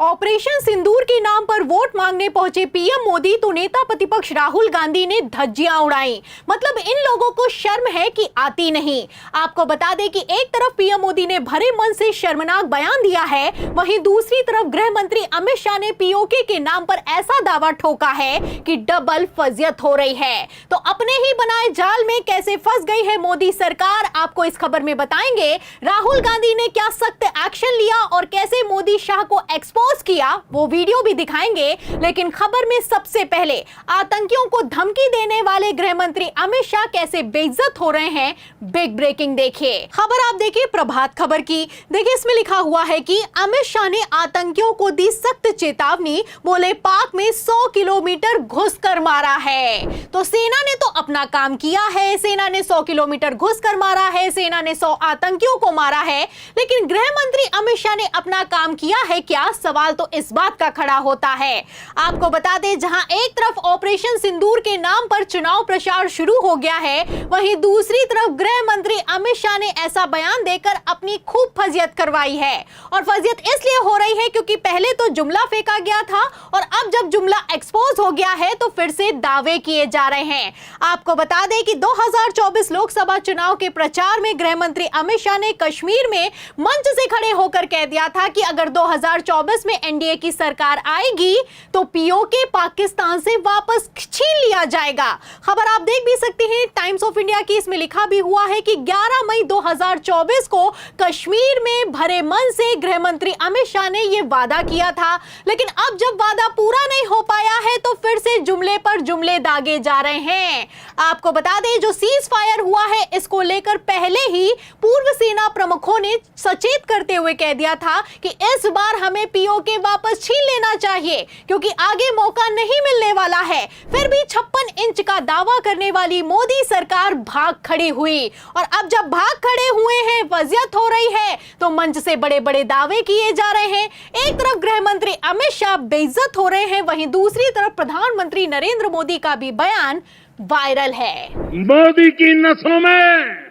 Operation सिंदूर के नाम पर वोट मांगने पहुंचे पीएम मोदी तो नेता प्रतिपक्ष राहुल गांधी ने धज्जियां उड़ाई। मतलब इन लोगों को शर्म है कि आती नहीं। आपको बता दें कि एक तरफ पीएम मोदी ने भरे मन से शर्मनाक बयान दिया है, वहीं दूसरी तरफ गृह मंत्री अमित शाह ने पीओके के नाम पर ऐसा दावा ठोका है कि डबल फजियत हो रही है। तो अपने ही बनाए जाल में कैसे फंस गई है मोदी सरकार, आपको इस खबर में बताएंगे। राहुल गांधी ने क्या सख्त एक्शन लिया और कैसे मोदी शाह को एक्सपोज किया, वो वीडियो भी दिखाएंगे। लेकिन खबर में सबसे पहले आतंकियों को धमकी देने वाले गृह मंत्री अमित शाह कैसे बेइज्जत हो रहे हैं, बिग ब्रेकिंग देखिए। खबर आप देखिए प्रभात खबर की। देखिए इसमें लिखा हुआ है कि अमित शाह ने आतंकियों को दी सख्त चेतावनी, बोले पाक में 100 किलोमीटर घुसकर मारा है। तो सेना ने तो अपना काम किया है, सेना ने 100 किलोमीटर घुसकर मारा है, सेना ने 100 आतंकियों को मारा है, लेकिन गृह मंत्री अमित शाह ने अपना काम किया है क्या? सवाल तो इस बात का खड़ा होता है। आपको बता दें, जहां एक तरफ ऑपरेशन सिंदूर के नाम पर चुनाव प्रचार शुरू हो गया है, वहीं दूसरी तरफ गृह मंत्री अमित शाह ने ऐसा बयान देकर अपनी खूब फजियत करवाई है। और फजियत इसलिए हो रही है क्योंकि पहले तो जुमला फेंका गया था और अब जब जुमला एक्सपोज हो गया है तो फिर से दावे किए जा रहे हैं। आपको बता दें कि 2024 लोकसभा चुनाव के प्रचार में गृह मंत्री अमित शाह ने कश्मीर में मंच से खड़े होकर कह दिया था कि अगर 2024 में एनडीए की सरकार आएगी तो पीओके पाकिस्तान से वापस छीन लिया जाएगा। खबर आप देख भी सकते हैं टाइम्स ऑफ इंडिया की, इसमें लिखा भी हुआ है कि 11 मई 2024 को कश्मीर में भरे मन से गृह मंत्री अमित शाह ने यह वादा किया था, लेकिन अब जब वादा पूरा नहीं हो पाया है तो फिर से जुमले पर जुमले दागे जा रहे हैं। आपको बता दें, जो सीज फायर हुआ है इसको लेकर पहले ही पूर्व सेना प्रमुखों ने सचेत करते हुए कह दिया था कि इस बार हमें पीओके वापस छीन लेना चाहिए क्योंकि आगे मौका नहीं मिलने वाला है। फिर भी 56 इंच का दावा करने वाली मोदी सरकार भाग खड़ी हुई और अब जब भाग खड़े हुए हैं, फजियत हो रही है, तो मंच से बड़े बड़े दावे किए जा रहे हैं। एक तरफ गृह मंत्री अमित शाह बेइज्जत हो रहे हैं, वहीं दूसरी तरफ प्रधानमंत्री नरेंद्र मोदी का भी बयान वायरल है। मोदी की नसों में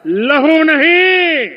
लहू नहीं,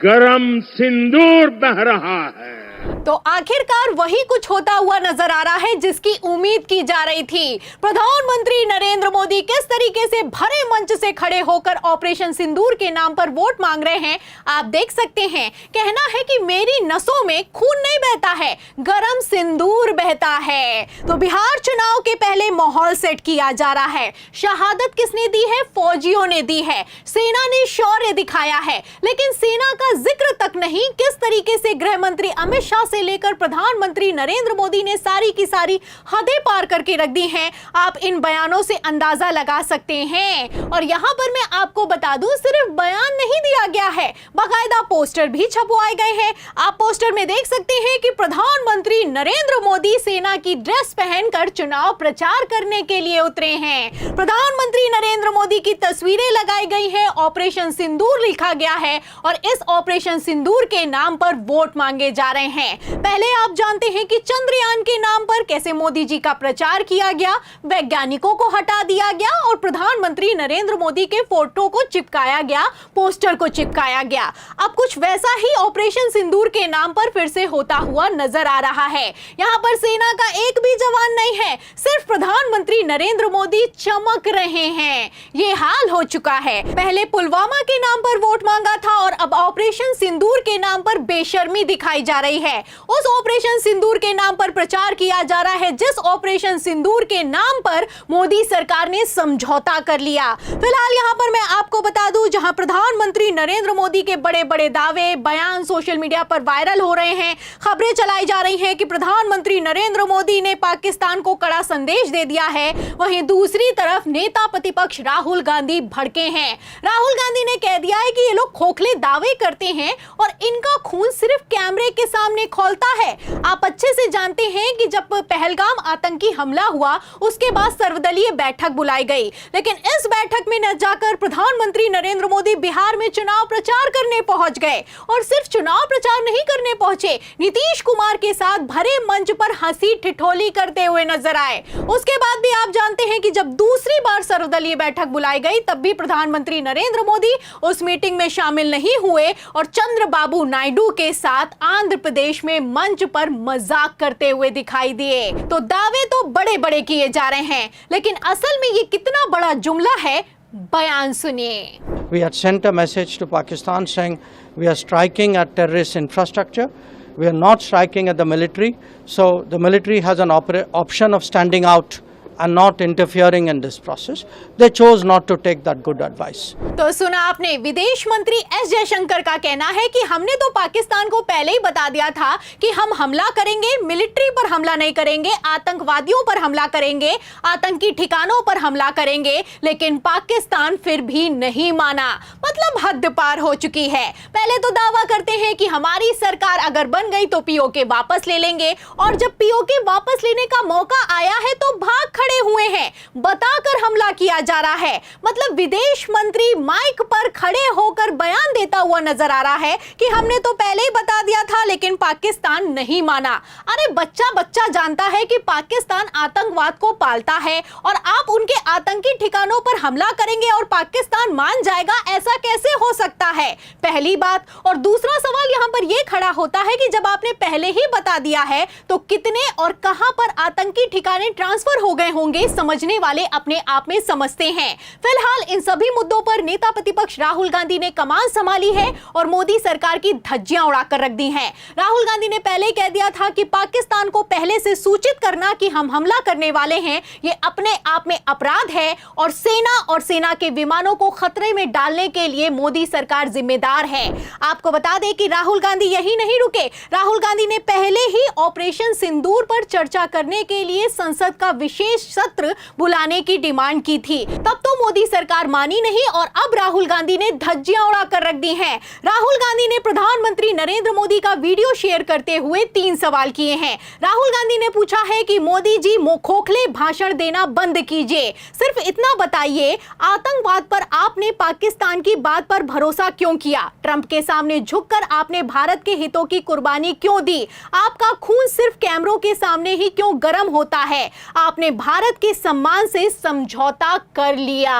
गरम सिंदूर बह रहा है। तो आखिरकार वही कुछ होता हुआ नजर आ रहा है जिसकी उम्मीद की जा रही थी। प्रधानमंत्री नरेंद्र मोदी किस तरीके से भरे मंच से खड़े होकर ऑपरेशन सिंदूर के नाम पर वोट मांग रहे हैं, आप देख सकते हैं। कहना है कि मेरी नसों में खून नहीं बहता है, गरम सिंदूर बहता है। तो बिहार चुनाव के पहले माहौल सेट किया जा रहा है। शहादत किसने दी है? फौजियों ने दी है, सेना ने शौर्य दिखाया है, लेकिन सेना का जिक्र तक नहीं। किस तरीके से गृह मंत्री अमित शाह से लेकर प्रधानमंत्री नरेंद्र मोदी ने सारी की सारी हदें पार करके रख दी हैं, आप इन बयानों से अंदाजा लगा सकते हैं। और यहां पर मैं आपको बता दूं, सिर्फ बयान नहीं दिया गया है, बाकायदा पोस्टर भी छपवाए गए हैं। आप पोस्टर में देख सकते हैं कि प्रधानमंत्री नरेंद्र मोदी सेना की ड्रेस पहनकर चुनाव प्रचार करने के लिए उतरे हैं। प्रधानमंत्री नरेंद्र मोदी की तस्वीरें लगाई गई हैं, ऑपरेशन सिंदूर लिखा गया है और इस ऑपरेशन सिंदूर के नाम पर वोट मांगे जा रहे हैं। पहले आप जानते हैं कि चंद्रयान के नाम पर कैसे मोदी जी का प्रचार किया गया, वैज्ञानिकों को हटा दिया गया और प्रधानमंत्री नरेंद्र मोदी के फोटो को चिपकाया गया, पोस्टर को चिपकाया गया। अब कुछ वैसा ही ऑपरेशन सिंदूर के नाम पर फिर से होता हुआ नजर आ रहा है। यहां पर सेना का एक भी जवान नहीं है, सिर्फ प्रधानमंत्री नरेंद्र मोदी चमक रहे हैं। ये हाल हो चुका है। पहले पुलवामा के नाम पर वोट मांगा था और अब ऑपरेशन सिंदूर के नाम पर बेशर्मी दिखाई जा रही है। उस ऑपरेशन सिंदूर के नाम पर प्रचार किया जा रहा है जिस ऑपरेशन सिंदूर के नाम पर मोदी सरकार ने समझौता कर लिया। फिलहाल यहां पर मैं आपको बता दूं, जहां प्रधानमंत्री नरेंद्र मोदी के बड़े बड़े दावे, बयान सोशल मीडिया पर वायरल हो रहे हैं, खबरें चलाई जा रही हैं कि प्रधानमंत्री नरेंद्र मोदी ने पाकिस्तान को कड़ा संदेश दे दिया है, वहीं दूसरी तरफ नेता प्रतिपक्ष राहुल गांधी भड़के हैं। राहुल गांधी ने कह दिया है कि ये लोग खोखले दावे करते हैं और इनका खून सिर्फ कैमरे के सामने खौलता है। आप अच्छे से जानते हैं कि जब पहलगाम आतंकी हमला हुआ उसके बाद सर्वदलीय बैठक बुलाई गई, लेकिन इस बैठक में न जाकर प्रधानमंत्री नरेंद्र मोदी बिहार में चुनाव प्रचार करने पहुंच गए। और सिर्फ चुनाव प्रचार नहीं करने पहुंचे, नीतीश कुमार के साथ भरे मंच पर हंसी ठिठोली करते हुए नजर आए। उसके बाद भी आप जानते हैं कि जब दूसरी बार सर्वदलीय बैठक बुलाई गई तब भी प्रधानमंत्री नरेंद्र मोदी उस मीटिंग में शामिल नहीं हुए और चंद्रबाबू नायडू के साथ आंध्र प्रदेश में मंच पर मजाक करते हुए दिखाई दिए। तो दावे तो बड़े बड़े किए जा रहे हैं, लेकिन असल में ये कितना बड़ा जुमला है, बयान सुनिए। We had sent a message to Pakistan saying we are striking at terrorist infrastructure. We are not striking at the military. So the military has an option of standing out and not interfering in this process. They chose not to take that good advice. तो सुना आपने, विदेश मंत्री S Jaishankar का कहना है कि हमने तो पाकिस्तान को पहले ही बता दिया था कि हम हमला करेंगे, मिलिट्री पर हमला नहीं करेंगे, आतंकवादियों पर हमला करेंगे, आतंकी ठिकानों पर हमला करेंगे, लेकिन पाकिस्तान फिर भी नहीं माना। मतलब हद पार हो चुकी है। पहले तो दावा करते हैं कि हमारी सरकार अगर बन गई तो पीओके वापस ले लेंगे, और जब पीओके वापस लेने का मौका आया है तो भाग खड़े हुए हैं, बताकर हमला किया जा रहा है। मतलब विदेश मंत्री माइक पर खड़े होकर बयान देता हुआ नजर आ रहा है कि हमने तो पहले ही बता दिया था, लेकिन पाकिस्तान नहीं माना। अरे बच्चा बच्चा जानता है कि पाकिस्तान आतंकवाद को पालता है, और आप उनके आतंकी ठिकानों पर हमला करेंगे और पाकिस्तान मान जाएगा, ऐसा कैसे हो सकता है? पहली बात। और दूसरा सवाल यहां पर यह खड़ा होता है कि जब आपने पहले ही बता दिया है तो कितने और कहां पर आतंकी ठिकाने ट्रांसफर हो गए होंगे, समझने वाले अपने आप में समझते हैं। फिलहाल इन सभी मुद्दों पर नेता प्रतिपक्ष राहुल गांधी ने कमान संभाली है और मोदी सरकार की धज्जियां उड़ाकर रख दी हैं। राहुल गांधी ने पहले ही कह दिया था कि पाकिस्तान को पहले से सूचित करना कि हम हमला करने वाले हैं, ये अपने आप में अपराध है, और सेना के विमानों को खतरे में डालने के लिए मोदी सरकार जिम्मेदार है। आपको बता दें कि राहुल गांधी यही नहीं रुके। राहुल गांधी ने पहले ही ऑपरेशन सिंदूर पर चर्चा करने के लिए संसद का विशेष सत्र बुलाने की डिमांड की थी। तब तो मोदी सरकार मानी नहीं, और अब राहुल गांधी ने धज्जियां उड़ाकर रख दी हैं। राहुल गांधी ने प्रधानमंत्री नरेंद्र मोदी का वीडियो शेयर करते हुए 3 सवाल किए हैं। राहुल गांधी ने पूछा है कि मोदी जी खोखले भाषण देना बंद कीजिए, सिर्फ इतना बताइए, आतंकवाद पर आपने पाकिस्तान की बात पर भरोसा क्यों किया? ट्रंप के सामने झुककर आपने भारत के हितों की कुर्बानी क्यों दी? आपका खून सिर्फ कैमरों के सामने ही क्यों गर्म होता है? आपने भारत के सम्मान से समझौता कर लिया।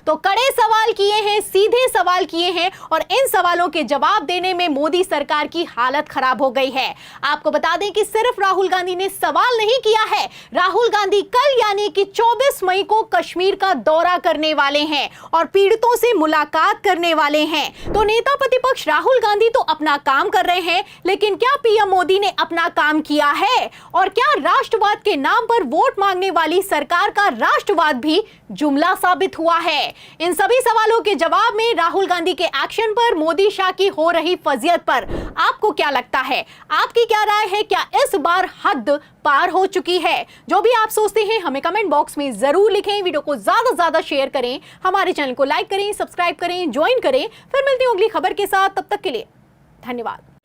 तो कड़े सवाल किए हैं, सीधे सवाल किए हैं, और इन सवालों के जवाब देने में मोदी सरकार की हालत खराब हो गई है। आपको बता दें कि सिर्फ राहुल गांधी ने सवाल नहीं किया है, राहुल गांधी कल यानी कि 24 मई को कश्मीर का दौरा करने वाले हैं और पीड़ितों से मुलाकात करने वाले हैं। तो नेता प्रतिपक्ष राहुल गांधी तो अपना काम कर रहे हैं, लेकिन क्या पीएम मोदी ने अपना काम किया है? और क्या राष्ट्रवाद के नाम पर वोट मांगने वाली सरकार का राष्ट्रवाद भी जुमला साबित हुआ है? इन सभी सवालों के जवाब में राहुल गांधी के एक्शन पर, मोदी शाह की हो रही फजीयत पर आपको क्या लगता है? आपकी क्या राय है? क्या इस बार हद पार हो चुकी है? जो भी आप सोचते हैं हमें कमेंट बॉक्स में जरूर लिखें। वीडियो को ज्यादा से ज्यादा शेयर करें, हमारे चैनल को लाइक करें, सब्सक्राइब करें, ज्वाइन करें। फिर मिलती हूं अगली खबर के साथ, तब तक के लिए धन्यवाद।